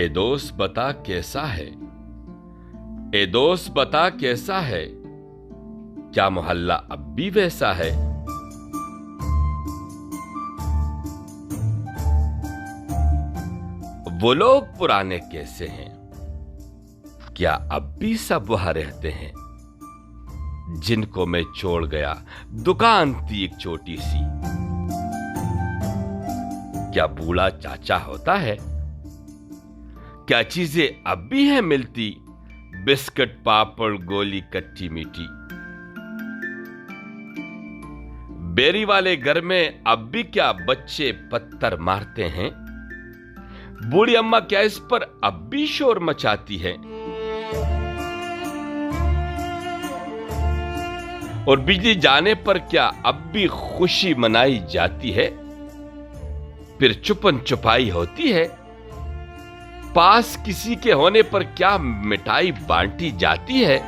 ए दोस्त बता कैसा है, ए दोस्त बता कैसा है, क्या मोहल्ला अब भी वैसा है। वो लोग पुराने कैसे हैं, क्या अब भी सब वहां रहते हैं, जिनको मैं छोड़ गया दुकान थी एक छोटी सी। क्या बूढ़ा चाचा होता है, क्या चीजें अब भी हैं मिलती, बिस्किट पापड़ गोली कच्ची मीठी। बेरी वाले घर में अब भी क्या बच्चे पत्थर मारते हैं, बूढ़ी अम्मा क्या इस पर अब भी शोर मचाती है। और बिजली जाने पर क्या अब भी खुशी मनाई जाती है, फिर चुपन चुपाई होती है। पास किसी के होने पर क्या मिठाई बांटी जाती है।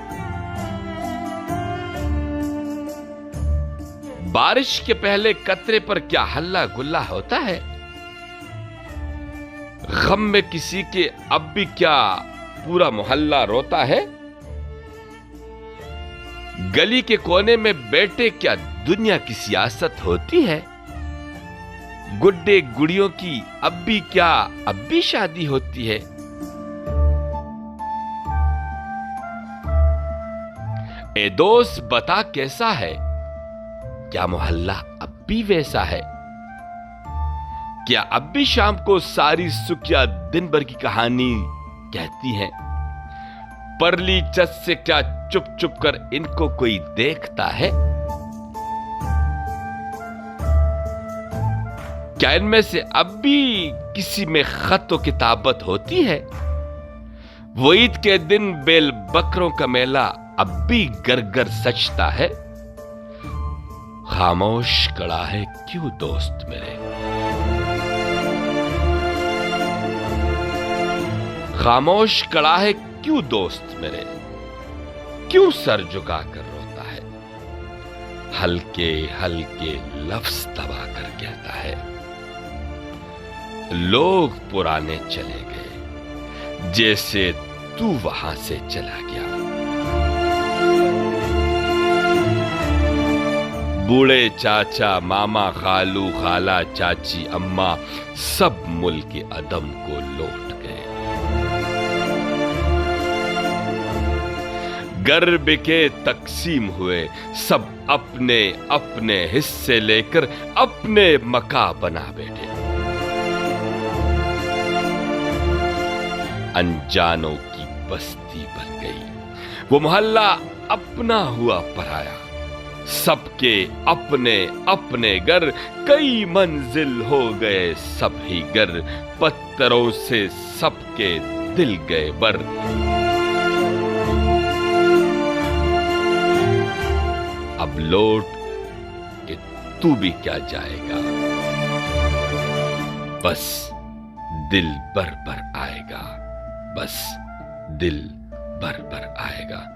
बारिश के पहले कतरे पर क्या हल्ला गुल्ला होता है। गम में किसी के अब भी क्या पूरा मोहल्ला रोता है। गली के कोने में बैठे क्या दुनिया की सियासत होती है। गुड्डे गुड़ियों की अब भी शादी होती है। ए दोस्त बता कैसा है, क्या मोहल्ला अब भी वैसा है। क्या अब भी शाम को सारी सुखिया दिन भर की कहानी कहती हैं। परली छत से क्या चुप चुप कर इनको कोई देखता है। क्या इनमें से अब भी किसी में खत व किताबत होती है। वो ईद के दिन बेल बकरों का मेला अब भी घर घर सजता है। खामोश खड़ा है क्यों दोस्त मेरे, खामोश खड़ा है क्यों दोस्त मेरे, क्यों सर झुका कर रोता है। हल्के हल्के लफ्ज दबा कर कहता है, लोग पुराने चले गए जैसे तू वहां से चला गया। बूढ़े चाचा मामा खालू खाला चाची अम्मा सब मुल्क के अदम को लौट गए। घर बिके तकसीम हुए, सब अपने अपने हिस्से लेकर अपने मका बना बैठे। अनजानों की बस्ती बन गई, वो मोहल्ला अपना हुआ पराया। सबके अपने अपने घर, कई मंजिल हो गए सब ही घर। पत्थरों से सबके दिल गए बर। अब लौट के तू भी क्या जाएगा, बस दिल भर भर आएगा, बस दिल भर भर आएगा।